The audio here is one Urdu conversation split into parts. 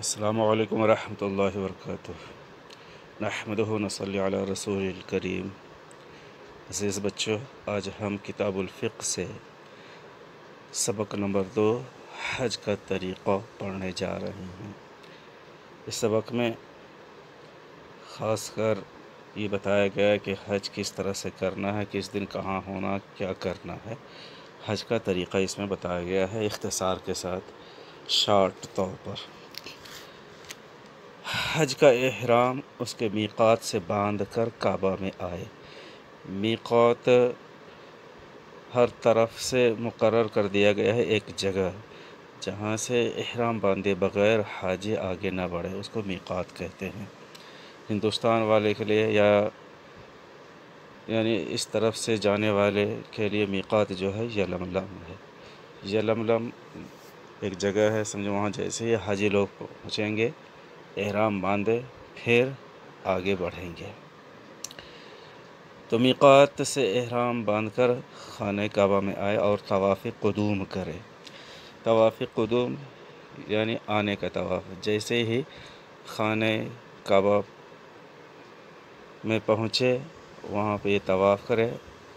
السلام علیکم ورحمۃ اللہ وبرکاتہ۔ نحمدہ و نصلی علی رسول الکریم۔ عزیز بچوں، آج ہم کتاب الفقہ سے سبق نمبر 2 حج کا طریقہ پڑھنے جا رہے ہیں۔ اس سبق میں خاص کر یہ بتایا گیا ہے کہ حج کس طرح سے کرنا ہے، کس دن کہاں ہونا، کیا کرنا ہے۔ حج کا طریقہ اس میں بتایا گیا ہے اختصار کے ساتھ، شارٹ طور پر۔ حج کا احرام اس کے میقات سے باندھ کر کعبہ میں آئے۔ میقات ہر طرف سے مقرر کر دیا گیا ہے ایک جگہ جہاں سے احرام باندھے بغیر حاجی آگے نہ بڑھے، اس کو میقات کہتے ہیں۔ ہندوستان والے کے لیے یعنی اس طرف سے جانے والے کے لیے میقات جو ہے یلملم ہے۔ یلملم ایک جگہ ہے، سمجھو وہاں جیسے ہی حاجی لوگ پہنچیں گے، احرام باندھے پھر آگے بڑھیں گے۔ تو میقات سے احرام باندھ کر خانہ کعبہ میں آئے اور طواف قدوم کرے۔ طواف قدوم یعنی آنے کا طواف۔ جیسے ہی خانہ کعبہ میں پہنچے وہاں پہ یہ طواف کرے،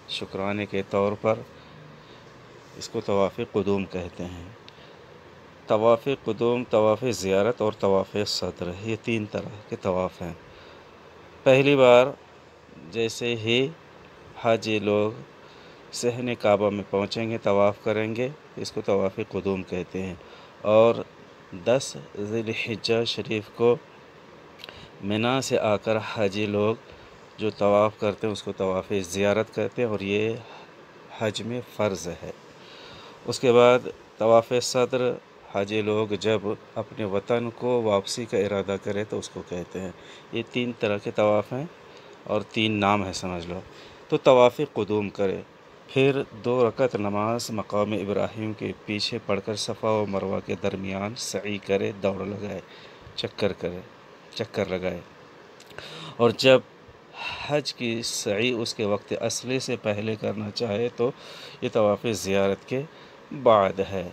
شکرانے کے طور پر، اس کو طواف قدوم کہتے ہیں۔ طواف قدوم، طواف زیارت اور طواف صدر، یہ 3 طرح کے طواف ہیں۔ پہلی بار جیسے ہی حاجی لوگ صحن کعبہ میں پہنچیں گے، طواف کریں گے، اس کو طواف قدوم کہتے ہیں۔ اور 10 ذی الحجہ شریف کو منا سے آ کر حاجی لوگ جو طواف کرتے ہیں اس کو طواف زیارت کہتے ہیں، اور یہ حج میں فرض ہے۔ اس کے بعد طواف صدر، حاجی لوگ جب اپنے وطن کو واپسی کا ارادہ کرے تو اس کو کہتے ہیں۔ یہ 3 طرح کے طواف ہیں اور 3 نام ہیں، سمجھ لو۔ تو طواف قدوم کرے، پھر 2 رکعت نماز مقام ابراہیم کے پیچھے پڑھ کر صفا و مروہ کے درمیان سعی کرے، دوڑ لگائے، چکر لگائے۔ اور جب حج کی سعی اس کے وقت اصلی سے پہلے کرنا چاہے تو یہ طواف زیارت کے بعد ہے،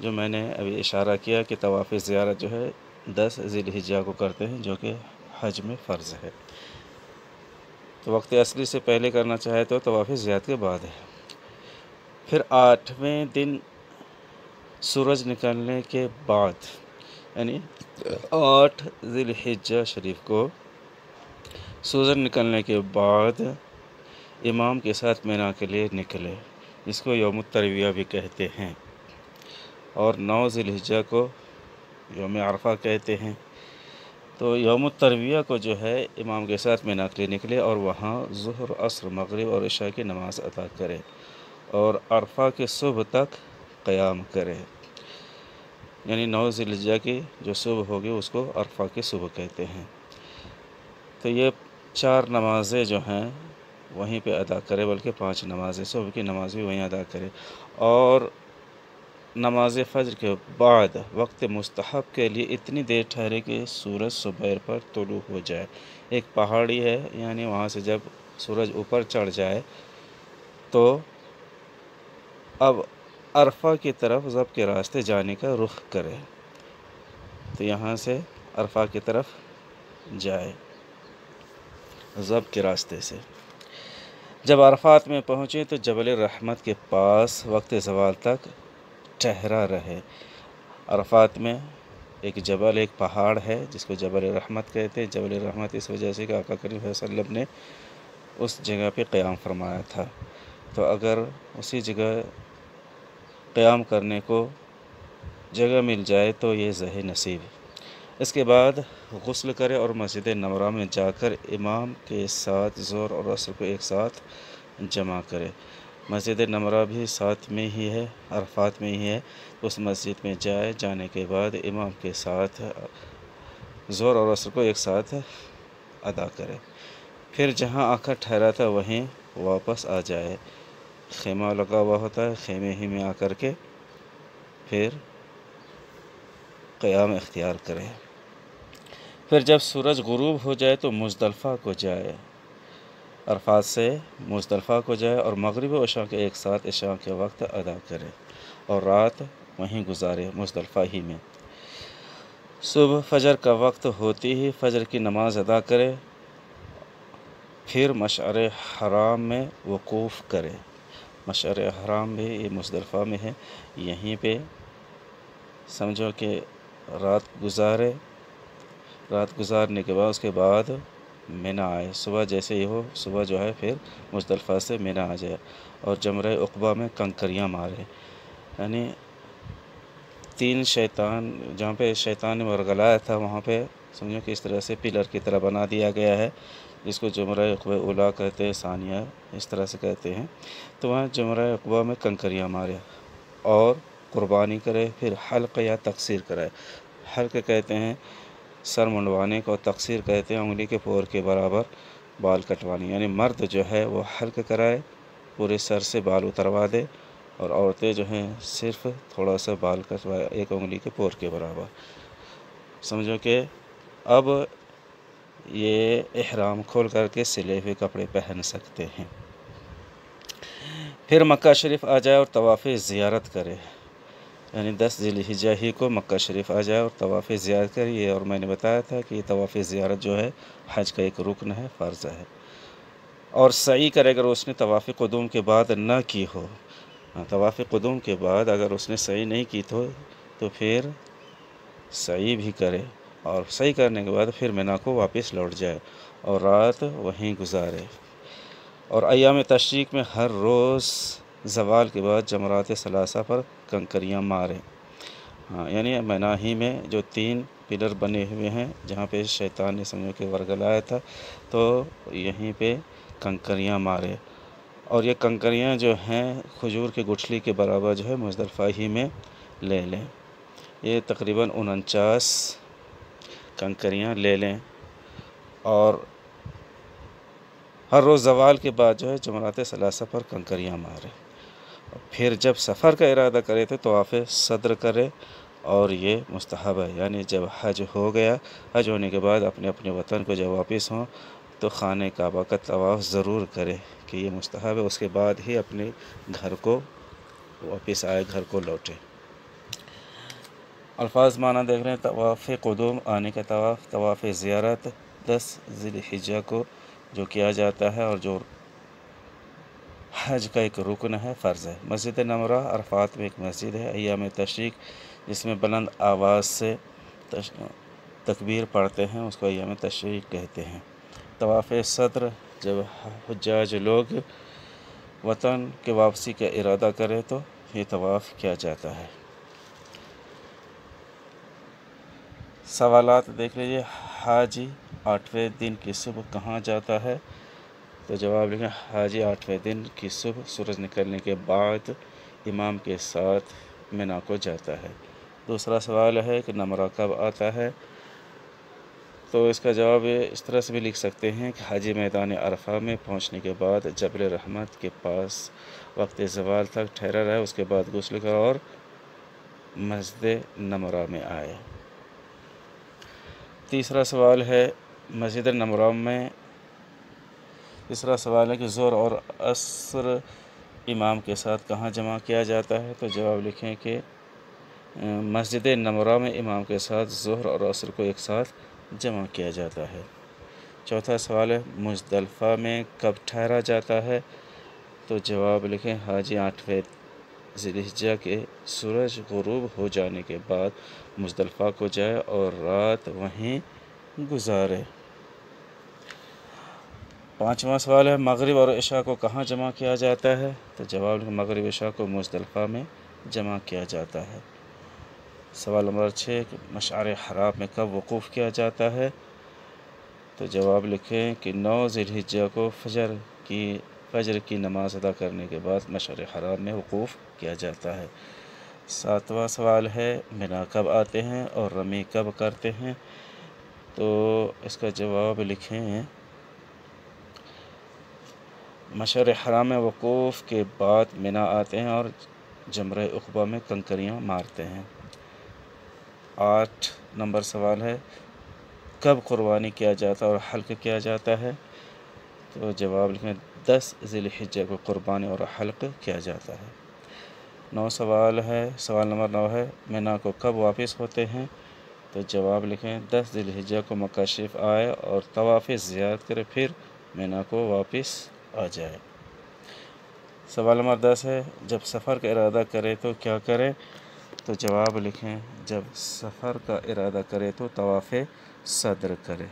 جو میں نے ابھی اشارہ کیا کہ طواف زیارت جو ہے 10 ذی الحجہ کو کرتے ہیں، جو کہ حج میں فرض ہے۔ تو وقت اصلی سے پہلے کرنا چاہے تو طواف زیارت کے بعد ہے۔ پھر 8ویں دن سورج نکلنے کے بعد، یعنی 8 ذی الحجہ شریف کو سورج نکلنے کے بعد امام کے ساتھ مینا کے لیے نکلے، جس کو یوم الترویہ بھی کہتے ہیں۔ اور 9 ذی الحجہ کو یوم عرفہ کہتے ہیں۔ تو یوم الترویہ کو جو ہے امام کے ساتھ مینا کے لیے نکلے اور وہاں ظہر، عصر، مغرب اور عشاء کی نماز ادا کرے اور عرفہ کے صبح تک قیام کرے۔ یعنی 9 ذی الحجہ کی جو صبح ہوگی اس کو عرفہ کی صبح کہتے ہیں۔ تو یہ 4 نمازیں جو ہیں وہیں پہ ادا کرے، بلکہ 5 نمازیں، صبح کی نماز بھی وہیں ادا کرے۔ اور نماز فجر کے بعد وقت مستحب کے لیے اتنی دیر ٹھہرے کہ سورج صبح پر طلوع ہو جائے۔ ایک پہاڑی ہے، یعنی وہاں سے جب سورج اوپر چڑھ جائے تو اب عرفہ کی طرف ضب کے راستے جانے کا رخ کرے، تو یہاں سے عرفہ کی طرف جائے ضب کے راستے سے۔ جب عرفات میں پہنچے تو جبل رحمت کے پاس وقت زوال تک ٹھہرا رہے۔ عرفات میں ایک جبل، ایک پہاڑ ہے جس کو جبل رحمت کہتے ہیں۔ جبل رحمت اس وجہ سے کہ آقا کریم صلی اللہ علیہ وسلم نے اس جگہ پہ قیام فرمایا تھا، تو اگر اسی جگہ قیام کرنے کو جگہ مل جائے تو یہ زہ نصیب۔ اس کے بعد غسل کرے اور مسجد نمرہ میں جا کر امام کے ساتھ ظہر اور عصر کو ایک ساتھ جمع کرے۔ مسجد نمرہ بھی ساتھ میں ہی ہے، عرفات میں ہی ہے۔ اس مسجد میں جانے کے بعد امام کے ساتھ ظہر اور عصر کو ایک ساتھ ادا کرے، پھر جہاں آ کر ٹھہرا تھا وہیں واپس آ جائے۔ خیمہ لگا ہوا ہوتا ہے، خیمے ہی میں آ کر کے پھر قیام اختیار کرے۔ پھر جب سورج غروب ہو جائے تو مزدلفہ کو جائے، عرفات سے مزدلفہ کو جائے اور مغرب و عشاء کے ایک ساتھ عشاء کے وقت ادا کرے اور رات وہیں گزارے، مزدلفہ ہی میں۔ صبح فجر کا وقت ہوتی ہی فجر کی نماز ادا کرے، پھر مشعر حرام میں وقوف کرے۔ مشعر حرام بھی یہ مزدلفہ میں ہے، یہیں پہ سمجھو کہ رات گزارے، رات گزارنے کے بعد اس کے بعد منی آئے، صبح جیسے ہی ہو صبح جو ہے پھر مزدلفہ سے منی آ جائے اور جمرہ عقبہ میں کنکریاں مارے، یعنی 3 شیطان جہاں پہ شیطان نے ورگلایا تھا وہاں پہ سمجھو کہ اس طرح سے پلر کی طرح بنا دیا گیا ہے، جس کو جمرہ عقبہ اولا کہتے ہیں، ثانیہ اس طرح سے کہتے ہیں۔ تو وہاں جمرہ عقبہ میں کنکریاں مارے اور قربانی کرے، پھر حلق یا تقصیر کرائے۔ حلق کہتے ہیں سر منڈوانے کو، تقصیر کہتے ہیں انگلی کے پور کے برابر بال کٹوانے، یعنی مرد جو ہے وہ حلق کرائے، پورے سر سے بال اتروا دے، اور عورتیں جو ہیں صرف تھوڑا سا بال کٹوائے، 1 انگلی کے پور کے برابر۔ سمجھو کہ اب یہ احرام کھول کر کے سلے ہوئے کپڑے پہن سکتے ہیں۔ پھر مکہ شریف آ جائے اور طواف زیارت کرے، یعنی 10 ذی الحجہ ہی کو مکہ شریف آ جائے اور طواف زیارت کرے۔ یہ اور میں نے بتایا تھا کہ طواف زیارت جو ہے حج کا ایک رکن ہے، فرض ہے، اور سعی کرے اگر اس نے طواف قدوم کے بعد نہ کی ہو۔ طواف قدوم کے بعد اگر اس نے سعی نہیں کی تو پھر سعی بھی کرے، اور سعی کرنے کے بعد پھر منی کو واپس لوٹ جائے اور رات وہیں گزارے، اور ایام تشریق میں ہر روز زوال کے بعد جمرات ثلاثہ پر کنکریاں مارے۔ یعنی منی ہی میں جو 3 پلر بنے ہوئے ہیں جہاں پہ شیطان نے سمجھو کہ ورگلایا تھا، تو یہیں پہ کنکریاں مارے، اور یہ کنکریاں جو ہیں کھجور کے گٹھلی کے برابر جو ہے مزدلفہ ہی میں لے لیں۔ یہ تقریباً 49 کنکریاں لے لیں، اور ہر روز زوال کے بعد جو ہے جمرات ثلاثہ پر کنکریاں مارے۔ پھر جب سفر کا ارادہ کرے تو طواف صدر کرے، اور یہ مستحب ہے، یعنی جب حج ہو گیا، حج ہونے کے بعد اپنے اپنے وطن کو جب واپس ہوں تو خانہ کعبہ کا طواف ضرور کرے، کہ یہ مستحب ہے، اس کے بعد ہی اپنے گھر کو واپس آئے، گھر کو لوٹے۔ الفاظ معنی دیکھ رہے ہیں۔ طواف قدوم آنے کا طواف، طواف زیارت 10 ذی الحجہ کو جو کیا جاتا ہے اور جو حج کا ایک رکن ہے، فرض ہے۔ مسجد نمرہ عرفات میں ایک مسجد ہے، ایام تشریق جس میں بلند آواز سے تکبیر پڑھتے ہیں اس کو ایام تشریق کہتے ہیں۔ طواف صدر جب حجاج لوگ وطن کے واپسی کا ارادہ کرے تو یہ طواف کیا جاتا ہے۔ سوالات دیکھ لیجیے۔ حاجی 8ویں دن کی صبح کہاں جاتا ہے؟ تو جواب لکھیں، حاجی 8ویں دن کی صبح سورج نکلنے کے بعد امام کے ساتھ منی کو جاتا ہے۔ دوسرا سوال ہے کہ نمرہ کب آتا ہے؟ تو اس کا جواب اس طرح سے بھی لکھ سکتے ہیں کہ حاجی میدان عرفہ میں پہنچنے کے بعد جبل رحمت کے پاس وقت زوال تک ٹھہرا رہے، اس کے بعد غسل کرے اور مسجد نمرہ میں آئے۔ تیسرا سوال ہے مسجد نمرہ میں، تیسرا سوال ہے کہ ظہر اور عصر امام کے ساتھ کہاں جمع کیا جاتا ہے؟ تو جواب لکھیں کہ مسجد نمرہ میں امام کے ساتھ ظہر اور عصر کو ایک ساتھ جمع کیا جاتا ہے۔ چوتھا سوال ہے مزدلفہ میں کب ٹھہرا جاتا ہے؟ تو جواب لکھیں، حاجی 8ویں ذی الحجہ کے سورج غروب ہو جانے کے بعد مزدلفہ کو جائے اور رات وہیں گزارے۔ پانچواں سوال ہے مغرب اور عشاء کو کہاں جمع کیا جاتا ہے؟ تو جواب لکھیں، مغرب عشاء کو مزدلفہ میں جمع کیا جاتا ہے۔ سوال نمبر 6 کہ مشعر حرام میں کب وقوف کیا جاتا ہے؟ تو جواب لکھیں کہ 9 ذی الحجہ کو فجر کی نماز ادا کرنے کے بعد مشعر حرام میں وقوف کیا جاتا ہے۔ 7واں سوال ہے منی کب آتے ہیں اور رمی کب کرتے ہیں؟ تو اس کا جواب لکھیں، مشعر حرام میں وقوف کے بعد منی آتے ہیں اور جمرہ عقبہ میں کنکریاں مارتے ہیں۔ 8 نمبر سوال ہے کب قربانی کیا جاتا ہے اور حلق کیا جاتا ہے؟ تو جواب لکھیں 10 ذی الحجہ کو قربانی اور حلق کیا جاتا ہے۔ 9 سوال ہے، سوال نمبر 9 ہے منی کو کب واپس ہوتے ہیں؟ تو جواب لکھیں 10 ذی الحجہ کو مکہ شریف آئے اور طواف زیارت کرے، پھر مینا کو واپس آ جائے۔ سوال نمبر 10 ہے جب سفر کا ارادہ کرے تو کیا کرے؟ تو جواب لکھیں جب سفر کا ارادہ کرے تو طواف صدر کرے۔